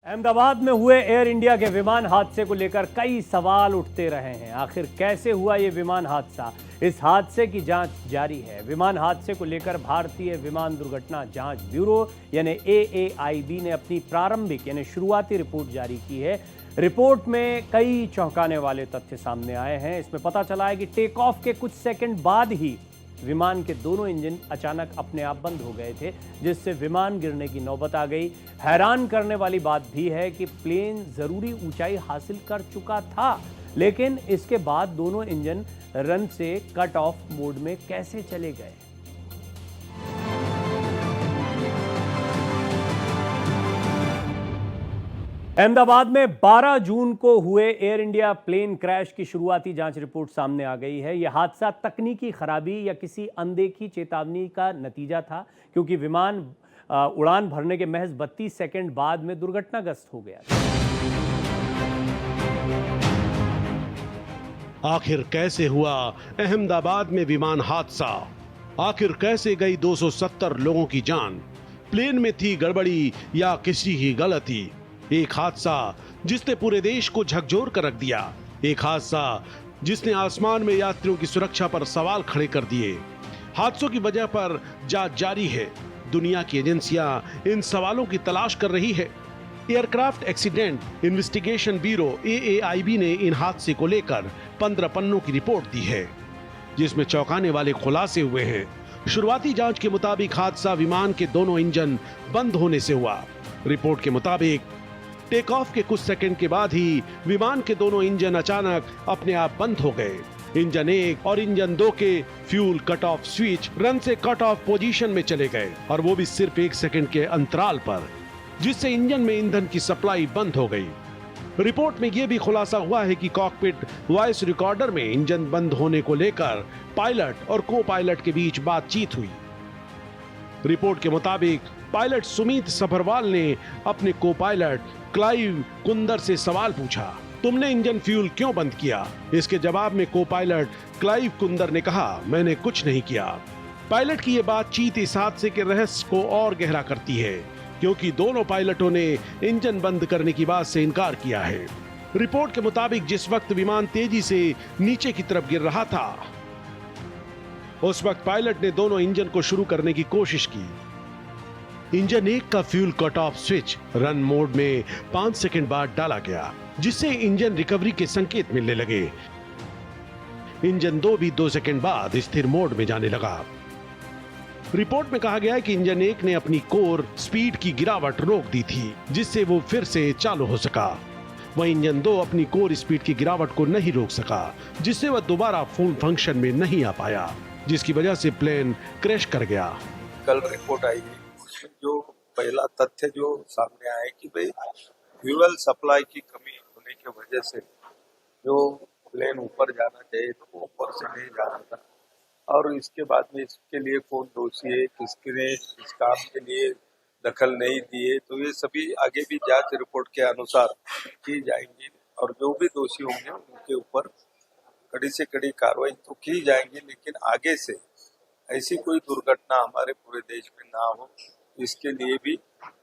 अहमदाबाद में हुए air India के विमान हादसे को लेकर कई सवाल उठते रहे हैं। आखिर कैसे हुआ ये विमान हादसा? इस हादसे की जांच जारी है। विमान हादसे को लेकर भारतीय विमान दुर्घटना जांच ब्यूरो यानी AAIB ने अपनी प्रारंभिक यानी शुरुआती रिपोर्ट जारी की है। रिपोर्ट में कई चौंकाने वाले तथ्य सामने आए हैं। इसमें पता चला है कि टेक ऑफ के कुछ सेकंड बाद ही विमान के दोनों इंजन अचानक अपने आप बंद हो गए थे, जिससे विमान गिरने की नौबत आ गई। हैरान करने वाली बात भी है कि प्लेन जरूरी ऊंचाई हासिल कर चुका था, लेकिन इसके बाद दोनों इंजन रन से कट ऑफ मोड में कैसे चले गए। अहमदाबाद में 12 जून को हुए एयर इंडिया प्लेन क्रैश की शुरुआती जांच रिपोर्ट सामने आ गई है। यह हादसा तकनीकी खराबी या किसी अनदेखी चेतावनी का नतीजा था, क्योंकि विमान उड़ान भरने के महज 32 सेकंड बाद में दुर्घटनाग्रस्त हो गया था। आखिर कैसे हुआ अहमदाबाद में विमान हादसा? आखिर कैसे गई 270 लोगों की जान? प्लेन में थी गड़बड़ी या किसी की गलती? एक हादसा जिसने पूरे देश को झकझोर कर रख दिया। एक हादसा जिसने आसमान में यात्रियों की सुरक्षा पर सवाल खड़े कर दिए। हादसों की वजह पर जांच जारी है। दुनिया की एजेंसियां इन सवालों की तलाश कर रही है। Aircraft accident investigation bureau AAIB ने इन हादसे को लेकर 15 पन्नों की रिपोर्ट दी है, जिसमें चौंकाने वाले खुलासे हुए हैं। शुरुआती जांच के मुताबिक हादसा विमान के दोनों इंजन बंद होने से हुआ। रिपोर्ट के मुताबिक टेक ऑफ के कुछ सेकंड के बाद ही विमान के दोनों इंजन अचानक अपने आप बंद हो गए। इंजन 1 और इंजन 2 के fuel cut off switch run से कट ऑफ पोजीशन में चले गए, और वो भी सिर्फ 1 सेकंड के अंतराल पर, जिससे इंजन में ईंधन की सप्लाई बंद हो गई। रिपोर्ट में यह भी खुलासा हुआ है कि कॉकपिट वॉइस रिकॉर्डर में इंजन बंद होने को लेकर पायलट और को पायलट के बीच बातचीत हुई। रिपोर्ट के मुताबिक पायलट सुमित सभरवाल ने अपने को पायलट क्लाइव कुंदर से सवाल पूछा, तुमने इंजन फ्यूल क्यों बंद किया? इसके जवाब में को पायलट क्लाइव कुंदर ने कहा, मैंने कुछ नहीं किया। पायलट की यह बातचीत इस हादसे के रहस्य को और गहरा करती है, क्योंकि दोनों पायलटों ने इंजन बंद करने की बात से इनकार किया है। रिपोर्ट के मुताबिक जिस वक्त विमान तेजी से नीचे की तरफ गिर रहा था, उस वक्त पायलट ने दोनों इंजन को शुरू करने की कोशिश की। इंजन 1 का fuel cut off switch run mode में 5 सेकंड बाद डाला गया, जिससे इंजन रिकवरी के संकेत मिलने लगे। इंजन 2 भी 2 सेकंड बाद स्थिर मोड में जाने लगा। रिपोर्ट में कहा गया है कि इंजन 1 ने अपनी कोर स्पीड की गिरावट रोक दी थी, जिससे वो फिर से चालू हो सका। वहीं इंजन 2 अपनी कोर स्पीड की गिरावट को नहीं रोक सका, जिससे वह दोबारा फुल फंक्शन में नहीं आ पाया, जिसकी वजह से प्लेन क्रैश कर गया। कल रिपोर्ट आई है, उसमें जो पहला तथ्य जो सामने आया कि भाई फ्यूल सप्लाई की कमी होने की वजह से जो प्लेन ऊपर जाना चाहिए तो वो ऊपर से नहीं जा रहा था, और इसके बाद में इसके लिए कौन दोषी है, किसने इस काम के लिए दखल नहीं दिए, तो ये सभी आगे भी जांच रिपोर्ट के अनुसार की जाएंगी, और जो भी दोषी होंगे उनके ऊपर कड़ी से कड़ी कार्रवाई तो की जाएंगी। लेकिन आगे से ऐसी कोई दुर्घटना हमारे पूरे देश में ना हो, इसके लिए भी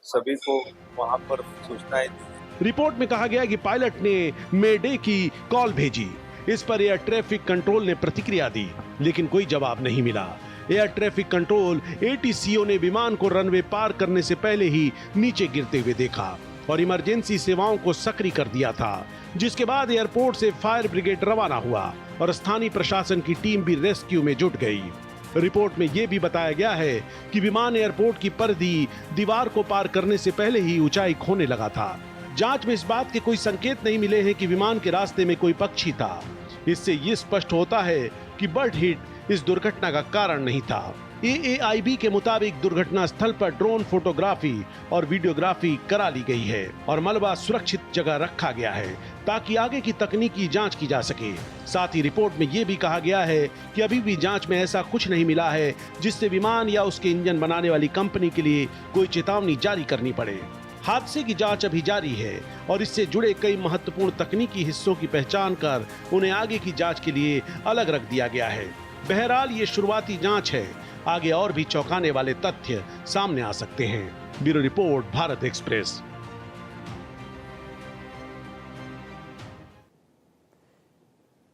सभी को वहां पर सूचनाएं दी। रिपोर्ट में कहा गया कि पायलट ने मेडे की कॉल भेजी। इस पर एयर ट्रैफिक कंट्रोल ने प्रतिक्रिया दी, लेकिन कोई जवाब नहीं मिला। एयर ट्रैफिक कंट्रोल ATCO ने विमान को रनवे पार करने से पहले ही नीचे गिरते हुए देखा और इमरजेंसी सेवाओं को सक्रिय कर दिया था, जिसके बाद एयरपोर्ट से फायर ब्रिगेड रवाना हुआ और स्थानीय प्रशासन की टीम भी रेस्क्यू में जुट गई। रिपोर्ट में यह भी बताया गया है कि विमान एयरपोर्ट की परिधि दीवार को पार करने से पहले ही ऊंचाई खोने लगा था। जांच में इस बात के कोई संकेत नहीं मिले हैं कि विमान के रास्ते में कोई पक्षी था। इससे ये स्पष्ट होता है कि बर्ड हिट इस दुर्घटना का कारण नहीं था। AAIB के मुताबिक दुर्घटना स्थल पर ड्रोन फोटोग्राफी और वीडियोग्राफी करा ली गई है और मलबा सुरक्षित जगह रखा गया है, ताकि आगे की तकनीकी जांच की जा सके। साथ ही रिपोर्ट में यह भी कहा गया है कि अभी भी जांच में ऐसा कुछ नहीं मिला है जिससे विमान या उसके इंजन बनाने वाली कंपनी के लिए कोई चेतावनी जारी करनी पड़े। हादसे की जांच अभी जारी है और इससे जुड़े कई महत्वपूर्ण तकनीकी हिस्सों की पहचान कर उन्हें आगे की जांच के लिए अलग रख दिया गया है। बहरहाल ये शुरुआती जांच है, आगे और भी चौंकाने वाले तथ्य सामने आ सकते हैं। Bureau report, Bharat express.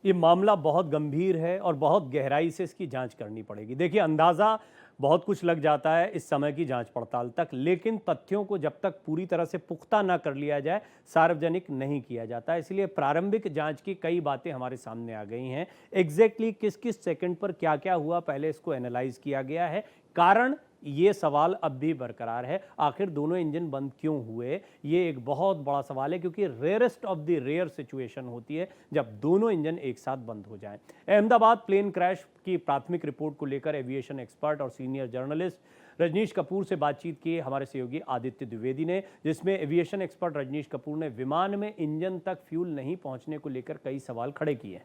ये मामला बहुत गंभीर है और बहुत गहराई से इसकी जांच करनी पड़ेगी। देखिए, अंदाज़ा बहुत कुछ लग जाता है इस समय की जांच पड़ताल तक, लेकिन तथ्यों को जब तक पूरी तरह से पुख्ता ना कर लिया जाए, सार्वजनिक नहीं किया जाता। इसलिए प्रारंभिक जांच की कई बातें हमारे सामने आ गई हैं। एग्जैक्टली किस किस सेकंड पर क्या क्या हुआ, पहले इसको एनालाइज किया गया है। कारण ये सवाल अब भी बरकरार है, आखिर दोनों इंजन बंद क्यों हुए, ये एक बहुत बड़ा सवाल है, क्योंकि rarest of the rare situation होती है जब दोनों इंजन एक साथ बंद हो जाएं। अहमदाबाद प्लेन क्रैश की प्राथमिक रिपोर्ट को लेकर एविएशन एक्सपर्ट और सीनियर जर्नलिस्ट रजनीश कपूर से बातचीत की हमारे सहयोगी आदित्य द्विवेदी ने, जिसमें एविएशन एक्सपर्ट रजनीश कपूर ने विमान में इंजन तक फ्यूल नहीं पहुंचने को लेकर कई सवाल खड़े किए।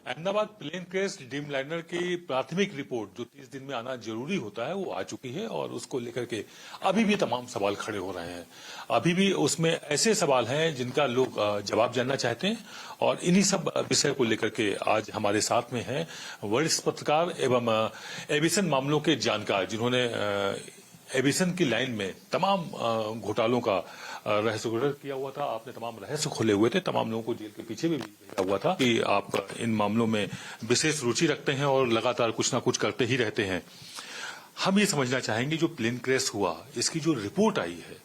अहमदाबाद प्लेन क्रैश ड्रीमलाइनर की प्राथमिक रिपोर्ट जो 30 दिन में आना जरूरी होता है वो आ चुकी है और उसको लेकर के अभी भी तमाम सवाल खड़े हो रहे हैं। अभी भी उसमें ऐसे सवाल हैं जिनका लोग जवाब जानना चाहते हैं और इन्हीं सब विषय को लेकर के आज हमारे साथ में हैं वरिष्ठ पत्रकार एवं एविएशन मामलों के जानकार, जिन्होंने एविएशन की लाइन में तमाम घोटालों का रहस्य उजागर किया हुआ था। आपने तमाम रहस्य खोले हुए थे, तमाम लोगों को जेल के पीछे भी भेजा हुआ था कि आप इन मामलों में विशेष रुचि रखते हैं और लगातार कुछ ना कुछ करते ही रहते हैं। हम ये समझना चाहेंगे जो प्लेन क्रैश हुआ, इसकी जो रिपोर्ट आई है,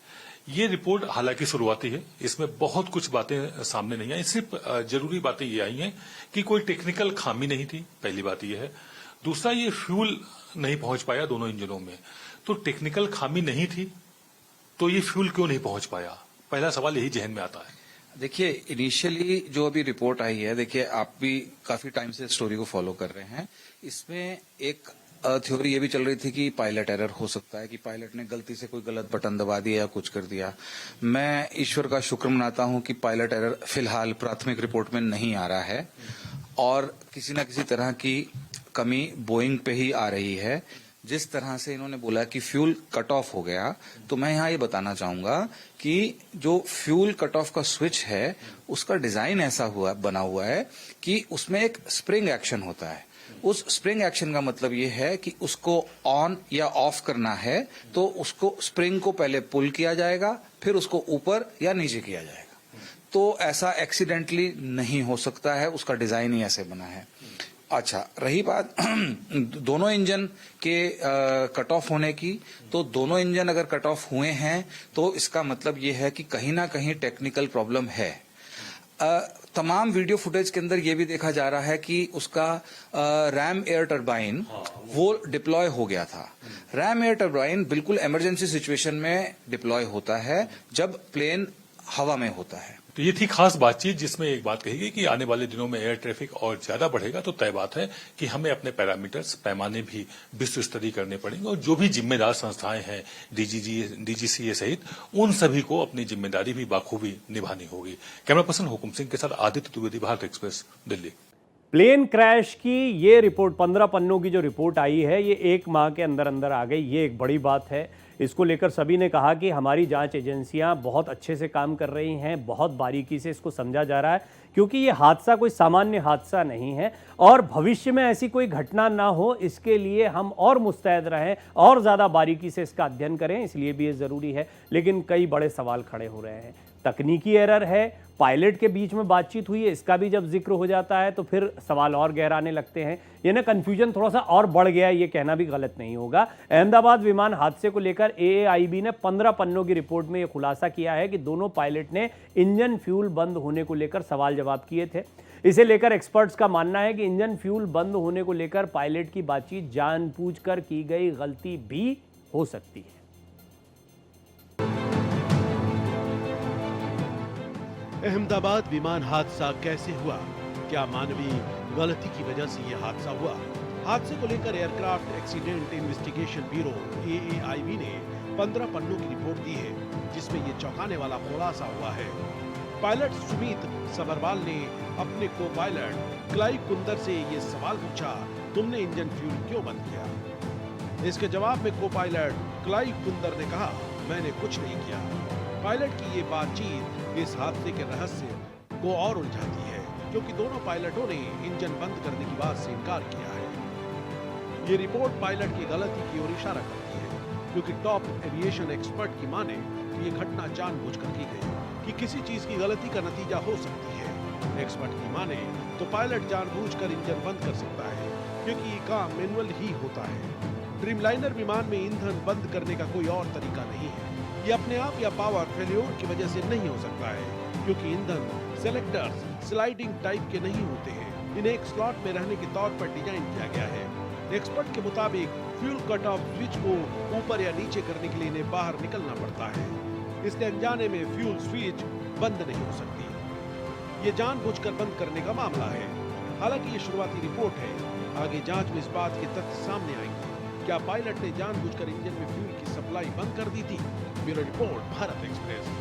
ये रिपोर्ट हालांकि शुरुआती है, इसमें बहुत कुछ बातें सामने नहीं आई। सिर्फ जरूरी बातें ये आई हैं कि कोई टेक्निकल खामी नहीं थी, पहली बात ये है। दूसरा, ये फ्यूल नहीं पहुंच पाया दोनों इंजनों में, तो टेक्निकल खामी नहीं थी तो ये फ्यूल क्यों नहीं पहुंच पाया, पहला सवाल यही जहन में आता है। देखिए, इनिशियली जो अभी रिपोर्ट आई है, देखिए आप भी काफी टाइम से स्टोरी को फॉलो कर रहे हैं, इसमें एक थ्योरी ये भी चल रही थी कि पायलट एरर हो सकता है, कि पायलट ने गलती से कोई गलत बटन दबा दिया या कुछ कर दिया। मैं ईश्वर का शुक्र मनाता हूं कि पायलट एरर फिलहाल प्राथमिक रिपोर्ट में नहीं आ रहा है और किसी न किसी तरह की कमी बोइंग पे ही आ रही है। जिस तरह से इन्होंने बोला कि फ्यूल कट ऑफ हो गया, तो मैं यहाँ ये बताना चाहूंगा कि जो फ्यूल कट ऑफ का स्विच है उसका डिजाइन ऐसा बना हुआ है कि उसमें एक स्प्रिंग एक्शन होता है। उस स्प्रिंग एक्शन का मतलब ये है कि उसको ऑन या ऑफ करना है तो उसको स्प्रिंग को पहले पुल किया जाएगा, फिर उसको ऊपर या नीचे किया जाएगा। तो ऐसा एक्सीडेंटली नहीं हो सकता है, उसका डिजाइन ही ऐसे बना है। अच्छा, रही बात दोनों इंजन के कट ऑफ होने की, तो दोनों इंजन अगर कट ऑफ हुए हैं तो इसका मतलब ये है कि कहीं ना कहीं टेक्निकल प्रॉब्लम है। तमाम वीडियो फुटेज के अंदर ये भी देखा जा रहा है कि उसका रैम एयर टरबाइन वो डिप्लॉय हो गया था। रैम एयर टरबाइन बिल्कुल इमरजेंसी सिचुएशन में डिप्लॉय होता है जब प्लेन हवा में होता है। तो ये थी खास बातचीत जिसमें एक बात कही गई कि आने वाले दिनों में एयर ट्रैफिक और ज्यादा बढ़ेगा तो तय बात है कि हमें अपने पैरामीटर्स पैमाने भी विश्व स्तरीय करने पड़ेंगे और जो भी जिम्मेदार संस्थाएं हैं डीजीसीए सहित उन सभी को अपनी जिम्मेदारी भी बाखूबी निभानी होगी। कैमरा पर्सन हुकुम सिंह के साथ Aditya Dwivedi, Bharat Express, Delhi. Plane crash की ये रिपोर्ट 15 पन्नों की जो रिपोर्ट आई है, ये 1 माह के अंदर अंदर आ गई। ये एक बड़ी बात है। इसको लेकर सभी ने कहा कि हमारी जांच एजेंसियां बहुत अच्छे से काम कर रही हैं, बहुत बारीकी से इसको समझा जा रहा है, क्योंकि ये हादसा कोई सामान्य हादसा नहीं है और भविष्य में ऐसी कोई घटना ना हो इसके लिए हम और मुस्तैद रहें और ज़्यादा बारीकी से इसका अध्ययन करें, इसलिए भी ये ज़रूरी है। लेकिन कई बड़े सवाल खड़े हो रहे हैं। तकनीकी एरर है, पायलट के बीच में बातचीत हुई है, इसका भी जब जिक्र हो जाता है तो फिर सवाल और गहराने लगते हैं। ये ना कन्फ्यूजन थोड़ा सा और बढ़ गया है, ये कहना भी गलत नहीं होगा। अहमदाबाद विमान हादसे को लेकर AAIB ने 15 पन्नों की रिपोर्ट में ये खुलासा किया है कि दोनों पायलट ने इंजन फ्यूल बंद होने को लेकर सवाल जवाब किए थे। इसे लेकर एक्सपर्ट्स का मानना है कि इंजन फ्यूल बंद होने को लेकर पायलट की बातचीत जानबूझकर की गई गलती भी हो सकती है। अहमदाबाद विमान हादसा कैसे हुआ? क्या मानवीय गलती की वजह से यह हादसा हुआ? हादसे को लेकर aircraft accident investigation bureau AAIB ने 15 पन्नों की रिपोर्ट दी है, जिसमें यह चौंकाने वाला खुलासा हुआ है। पायलट सुमित सबरवाल ने अपने को पायलट क्लाइव कुंदर से ये सवाल पूछा, तुमने इंजन फ्यूल क्यों बंद किया? इसके जवाब में को पायलट क्लाइव कुंदर ने कहा, मैंने कुछ नहीं किया। पायलट की ये बातचीत इस हादसे के रहस्य को और उलझाती है, क्योंकि दोनों पायलटों ने इंजन बंद करने की बात से इनकार किया है। ये रिपोर्ट पायलट की गलती की ओर इशारा करती है, क्योंकि टॉप एविएशन एक्सपर्ट की माने ये घटना जानबूझकर की गई कि किसी चीज की गलती का नतीजा हो सकती है। एक्सपर्ट की माने तो पायलट जानबूझकर इंजन बंद कर सकता है, क्योंकि ये काम मैनुअल ही होता है। ड्रीमलाइनर विमान में ईंधन बंद करने का कोई और तरीका नहीं है। ये अपने आप या पावर फेल्योर की वजह से नहीं हो सकता है, क्योंकि ईंधन सेलेक्टर्स स्लाइडिंग टाइप के नहीं होते हैं। इन्हें एक स्लॉट में रहने के तौर पर डिजाइन किया गया है। एक्सपर्ट के मुताबिक फ्यूल कट ऑफ स्विच को ऊपर या नीचे करने के लिए इन्हें बाहर निकलना पड़ता है, इसलिए अनजाने में फ्यूल स्विच बंद नहीं हो सकती। ये जानबूझकर बंद करने का मामला है। हालांकि ये शुरुआती रिपोर्ट है, आगे जांच में इस बात के तथ्य सामने आएंगे। क्या पायलट ने जानबूझकर इंजन में फ्यूल की सप्लाई बंद कर दी थी? Bureau report, Bharat express.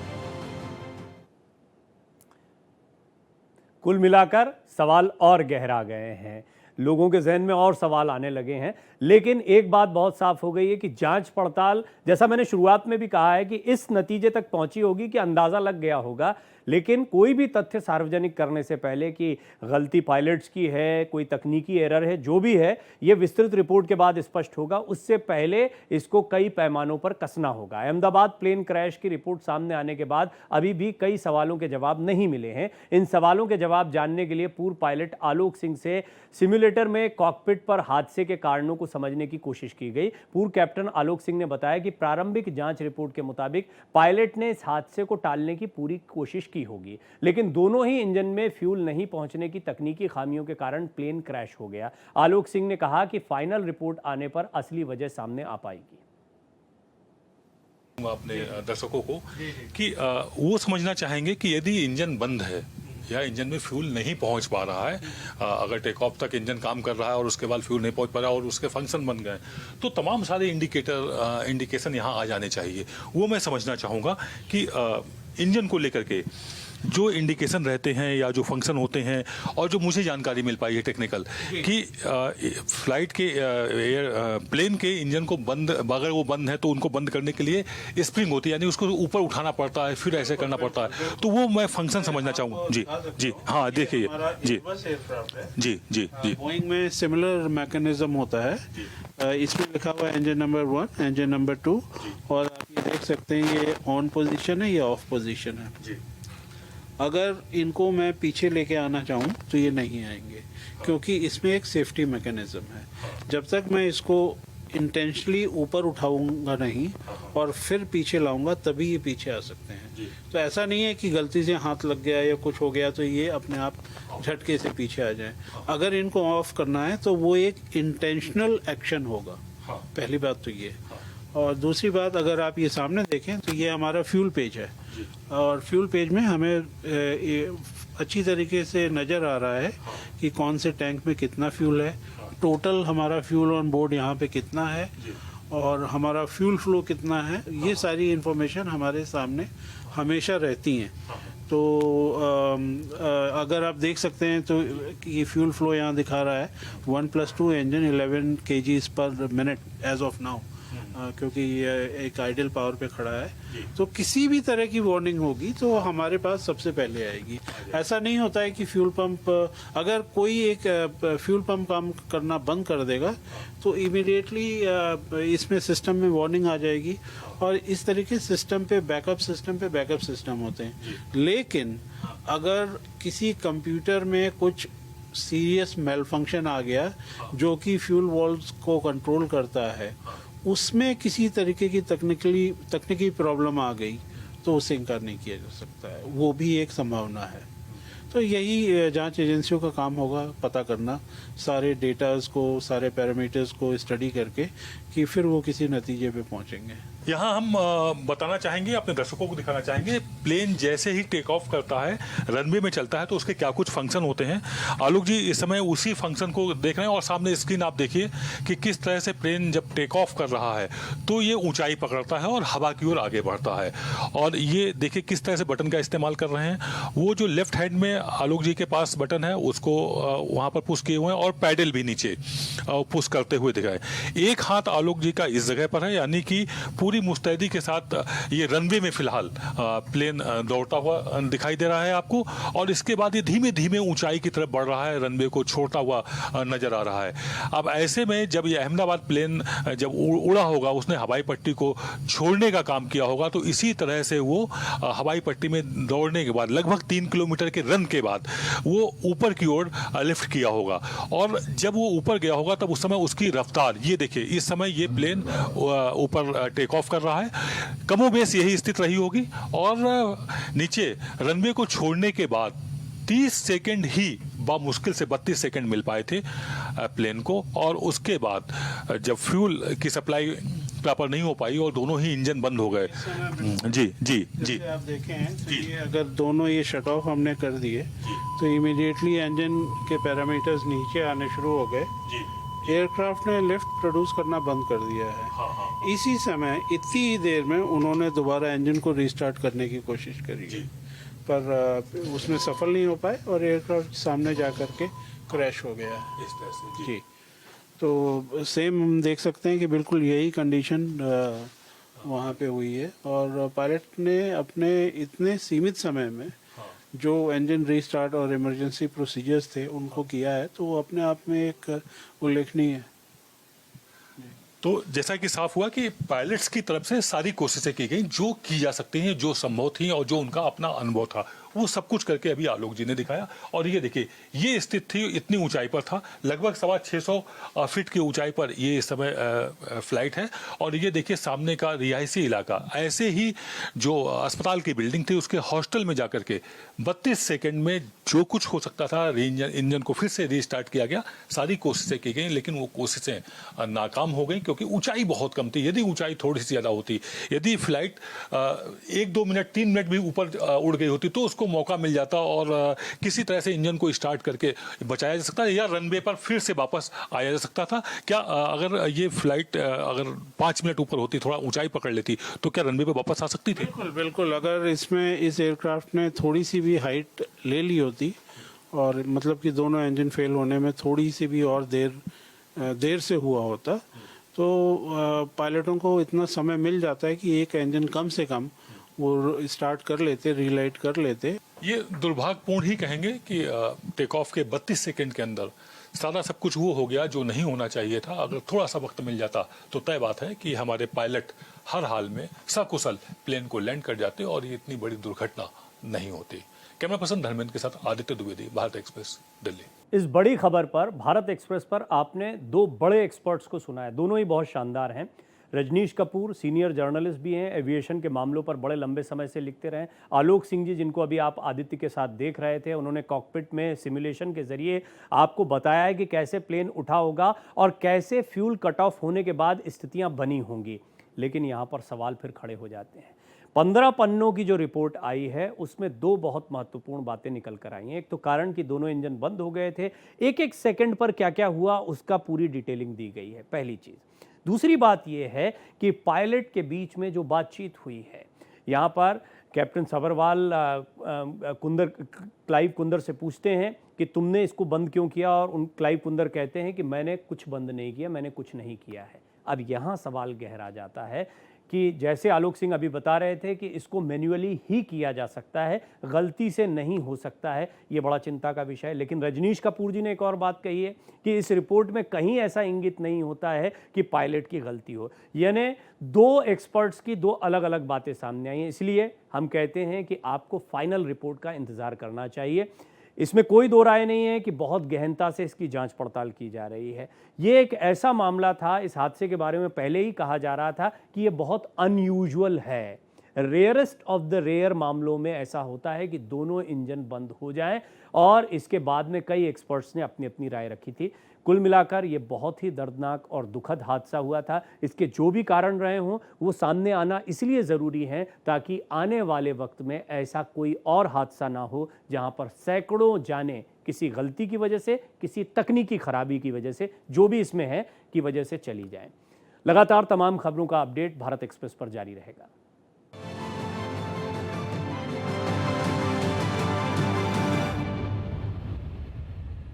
कुल मिलाकर सवाल और गहरा गए हैं, लोगों के जहन में और सवाल आने लगे हैं। लेकिन एक बात बहुत साफ हो गई है कि जांच पड़ताल, जैसा मैंने शुरुआत में भी कहा है, कि इस नतीजे तक पहुंची होगी कि अंदाजा लग गया होगा। लेकिन कोई भी तथ्य सार्वजनिक करने से पहले कि गलती पायलट्स की है, कोई तकनीकी एरर है, जो भी है, ये विस्तृत रिपोर्ट के बाद स्पष्ट होगा। उससे पहले इसको कई पैमानों पर कसना होगा। अहमदाबाद प्लेन क्रैश की रिपोर्ट सामने आने के बाद अभी भी कई सवालों के जवाब नहीं मिले हैं। इन सवालों के जवाब जानने के लिए पूर्व पायलट आलोक सिंह से सिम्युलेटर में कॉकपिट पर हादसे के कारणों को समझने की कोशिश की गई। पूर्व कैप्टन आलोक सिंह ने बताया कि प्रारंभिक जांच रिपोर्ट के मुताबिक पायलट ने इस हादसे को टालने की पूरी कोशिश की होगी, लेकिन दोनों ही इंजन में फ्यूल नहीं पहुंचने की तकनीकी खामियों के कारण प्लेन क्रैश हो गया। आलोक सिंह ने कहा कि फाइनल रिपोर्ट आने पर असली वजह सामने आ पाएगी। अपने दर्शकों को कि वो समझना चाहेंगे कि यदि इंजन बंद है या इंजन में फ्यूल नहीं पहुंच पा रहा है, अगर टेक ऑफ तक इंजन काम कर रहा है और उसके बाद फ्यूल नहीं पहुंच पा रहा है और उसके फंक्शन बन गए, तो तमाम सारे इंडिकेशन यहाँ आ जाने चाहिए। वो मैं समझना चाहूँगा कि इंजन को लेकर के जो इंडिकेशन रहते हैं या जो फंक्शन होते हैं, और जो मुझे जानकारी मिल पाई है टेक्निकल, कि फ्लाइट के प्लेन के इंजन को बंद, अगर वो बंद है तो उनको बंद करने के लिए स्प्रिंग होती है, यानी उसको ऊपर उठाना पड़ता है, फिर ऐसे करना पड़ता है। तो वो मैं फंक्शन समझना चाहूँगा। जी जी, हाँ देखिए, जी जी जी जी, बोइंग में सिमिलर मैकेनिज्म होता है। इसमें लिखा हुआ है इंजन नंबर 1, इंजन नंबर 2, और आप ये देख सकते हैं ये ऑन पोजीशन है या ऑफ पोजीशन है। जी, अगर इनको मैं पीछे लेके आना चाहूँ तो ये नहीं आएंगे, क्योंकि इसमें एक सेफ्टी मैकेनिज्म है। जब तक मैं इसको इंटेंशनली ऊपर उठाऊंगा नहीं और फिर पीछे लाऊंगा, तभी ये पीछे आ सकते हैं। तो ऐसा नहीं है कि गलती से हाथ लग गया या कुछ हो गया तो ये अपने आप झटके से पीछे आ जाए। अगर इनको ऑफ करना है तो वो एक इंटेंशनल एक्शन होगा। पहली बात तो ये, और दूसरी बात, अगर आप ये सामने देखें तो ये हमारा फ्यूल पेज है, और फ्यूल पेज में हमें अच्छी तरीके से नज़र आ रहा है कि कौन से टैंक में कितना फ्यूल है, टोटल हमारा फ्यूल ऑन बोर्ड यहाँ पे कितना है, और हमारा फ्यूल फ्लो कितना है। ये सारी इंफॉर्मेशन हमारे सामने हमेशा रहती हैं। तो अगर आप देख सकते हैं तो ये फ्यूल फ्लो यहाँ दिखा रहा है 1+2 engine 11 kgs per minute as of now, क्योंकि ये एक आइडल पावर पे खड़ा है। तो किसी भी तरह की वार्निंग होगी तो हमारे पास सबसे पहले आएगी। ऐसा नहीं होता है कि फ्यूल पंप, अगर कोई एक फ्यूल पंप काम करना बंद कर देगा तो इमीडिएटली इसमें सिस्टम में वार्निंग आ जाएगी, और इस तरीके सिस्टम पे बैकअप सिस्टम होते हैं। लेकिन अगर किसी कंप्यूटर में कुछ सीरियस मेल फंक्शन आ गया जो कि फ्यूल वाल्व्स को कंट्रोल करता है, उसमें किसी तरीके की तकनीकी प्रॉब्लम आ गई तो उसे इनकार नहीं किया जा सकता है, वो भी एक संभावना है। तो यही जांच एजेंसियों का काम होगा, पता करना सारे डेटास को, सारे पैरामीटर्स को स्टडी करके कि फिर वो किसी नतीजे पे पहुंचेंगे। यहाँ हम बताना चाहेंगे, अपने दर्शकों को दिखाना चाहेंगे, प्लेन जैसे ही टेक ऑफ करता है, रनवे में चलता है, तो उसके क्या कुछ फंक्शन होते हैं। आलोक जी इस समय उसी फंक्शन को देख रहे हैं, और सामने स्क्रीन आप देखिए कि किस तरह से प्लेन जब टेक ऑफ कर रहा है तो ये ऊंचाई पकड़ता है और हवा की ओर आगे बढ़ता है। और ये देखिए किस तरह से बटन का इस्तेमाल कर रहे हैं। वो जो लेफ्ट हैंड में आलोक जी के पास बटन है उसको वहाँ पर पुश किए हुए हैं, और पैडल भी नीचे पुश करते हुए दिख रहा है। एक हाथ आलोक जी का इस जगह पर है, यानी कि पूरी पूरी मुस्तैदी के साथ ये रनवे में फिलहाल प्लेन दौड़ता हुआ दिखाई दे रहा है आपको, और इसके बाद ये धीमे धीमे ऊंचाई की तरफ बढ़ रहा है, रनवे को छोड़ता हुआ नजर आ रहा है। अब ऐसे में जब ये अहमदाबाद प्लेन जब उड़ा होगा, उसने हवाई पट्टी को छोड़ने का काम किया होगा, तो इसी तरह से वो हवाई पट्टी में दौड़ने के बाद लगभग 3 किलोमीटर के रन के बाद वो ऊपर की ओर लिफ्ट किया होगा, और जब वो ऊपर गया होगा तब उस समय उसकी रफ्तार, ये देखिए इस समय ये प्लेन ऊपर टेक ऑफ कर रहा है, कमोबेश यही स्थिति रही होगी, और नीचे रनवे को छोड़ने के बाद 30 सेकंड ही मुश्किल से 32 सेकंड मिल पाए थे प्लेन को, और उसके बाद जब फ्यूल की सप्लाई प्रॉपर नहीं हो पाई और दोनों ही इंजन बंद हो गए। जी जी जी, आप देखें तो ये अगर दोनों ये शट ऑफ हमने कर दिए तो इमीडिएटली इंजन के पैरामीटर्स नीचे आने शुरू हो गए। एयरक्राफ्ट ने लिफ्ट प्रोड्यूस करना बंद कर दिया है। इसी समय इतनी ही देर में उन्होंने दोबारा इंजन को रीस्टार्ट करने की कोशिश करी, पर उसमें सफल नहीं हो पाए और एयरक्राफ्ट सामने जा कर के क्रैश हो गया इस तरह से। जी, तो सेम हम देख सकते हैं कि बिल्कुल यही कंडीशन वहाँ पे हुई है, और पायलट ने अपने इतने सीमित समय में जो इंजन रीस्टार्ट और इमरजेंसी प्रोसीजर्स थे उनको किया है, तो वो अपने आप में एक उल्लेखनीय है। तो जैसा कि साफ हुआ कि पायलट्स की तरफ से सारी कोशिशें की गई जो की जा सकती हैं, जो संभव थी और जो उनका अपना अनुभव था, वो सब कुछ करके अभी आलोक जी ने दिखाया। और ये देखिए, ये स्थित थी, इतनी ऊंचाई पर था, लगभग 650 फीट की ऊंचाई पर ये इस समय फ्लाइट है, और ये देखिए सामने का रिहायशी इलाका। ऐसे ही जो अस्पताल की बिल्डिंग थी उसके हॉस्टल में जाकर के 32 सेकेंड में जो कुछ हो सकता था इंजन को फिर से रीस्टार्ट किया गया, सारी कोशिशें की गई, लेकिन वो कोशिशें नाकाम हो गई क्योंकि ऊंचाई बहुत कम थी। यदि ऊंचाई थोड़ी सी ज़्यादा होती, यदि फ्लाइट 1-2 मिनट 3 मिनट भी ऊपर उड़ गई होती, तो उसको मौका मिल जाता और किसी तरह से इंजन को स्टार्ट करके बचाया जा सकता है, या रनवे पर फिर से वापस आया जा सकता था। क्या अगर ये फ्लाइट अगर 5 मिनट ऊपर होती, थोड़ा ऊंचाई पकड़ लेती, तो क्या रनवे पे वापस आ सकती थी? बिल्कुल बिल्कुल, अगर इसमें इस एयरक्राफ्ट ने थोड़ी सी भी हाइट ले ली होती, और मतलब कि दोनों इंजन फेल होने में थोड़ी सी भी और देर से हुआ होता, तो पायलटों को इतना समय मिल जाता है कि एक इंजन कम से कम वो स्टार्ट कर लेते, रीलाइट कर लेते। ये दुर्भाग्यपूर्ण ही कहेंगे कि टेक ऑफ के 32 सेकंड के अंदर सारा सब कुछ वो हो गया जो नहीं होना चाहिए था। अगर थोड़ा सा वक्त मिल जाता तो तय बात है कि हमारे पायलट हर हाल में सकुशल प्लेन को लैंड कर जाते और ये इतनी बड़ी दुर्घटना नहीं होती। कैमरा पर्सन धर्मेंद्र के साथ आदित्य द्विवेदी, भारत एक्सप्रेस, दिल्ली। इस बड़ी खबर पर भारत एक्सप्रेस पर आपने दो बड़े एक्सपर्ट्स को सुना है, दोनों ही बहुत शानदार हैं। रजनीश कपूर सीनियर जर्नलिस्ट भी हैं, एविएशन के मामलों पर बड़े लंबे समय से लिखते रहे। आलोक सिंह जी, जिनको अभी आप आदित्य के साथ देख रहे थे, उन्होंने कॉकपिट में सिमुलेशन के जरिए आपको बताया है कि कैसे प्लेन उठा होगा और कैसे फ्यूल कट ऑफ होने के बाद स्थितियां बनी होंगी। लेकिन यहाँ पर सवाल फिर खड़े हो जाते हैं। 15 पन्नों की जो रिपोर्ट आई है उसमें दो बहुत महत्वपूर्ण बातें निकल कर आई हैं। एक तो कारण कि दोनों इंजन बंद हो गए थे, एक एक सेकंड पर क्या क्या हुआ उसका पूरी डिटेलिंग दी गई है, पहली चीज़। दूसरी बात यह है कि पायलट के बीच में जो बातचीत हुई है, यहाँ पर कैप्टन सभरवाल क्लाइव कुंदर से पूछते हैं कि तुमने इसको बंद क्यों किया, और क्लाइव कुंदर कहते हैं कि मैंने कुछ बंद नहीं किया, मैंने कुछ नहीं किया है। अब यहाँ सवाल गहरा जाता है कि जैसे आलोक सिंह अभी बता रहे थे कि इसको मैन्युअली ही किया जा सकता है, गलती से नहीं हो सकता है, ये बड़ा चिंता का विषय है। लेकिन रजनीश कपूर जी ने एक और बात कही है कि इस रिपोर्ट में कहीं ऐसा इंगित नहीं होता है कि पायलट की गलती हो। यानी दो एक्सपर्ट्स की दो अलग अलग बातें सामने आई हैं, इसलिए हम कहते हैं कि आपको फाइनल रिपोर्ट का इंतज़ार करना चाहिए। इसमें कोई दो राय नहीं है कि बहुत गहनता से इसकी जांच पड़ताल की जा रही है। ये एक ऐसा मामला था, इस हादसे के बारे में पहले ही कहा जा रहा था कि ये बहुत अनयूजुअल है। रेयरेस्ट ऑफ द रेयर मामलों में ऐसा होता है कि दोनों इंजन बंद हो जाएं, और इसके बाद में कई एक्सपर्ट्स ने अपनी अपनी राय रखी थी। कुल मिलाकर ये बहुत ही दर्दनाक और दुखद हादसा हुआ था। इसके जो भी कारण रहे हों वो सामने आना इसलिए ज़रूरी है ताकि आने वाले वक्त में ऐसा कोई और हादसा ना हो जहां पर सैकड़ों जानें किसी गलती की वजह से, किसी तकनीकी खराबी की वजह से, जो भी इसमें है, की वजह से चली जाएं। लगातार तमाम खबरों का अपडेट भारत एक्सप्रेस पर जारी रहेगा।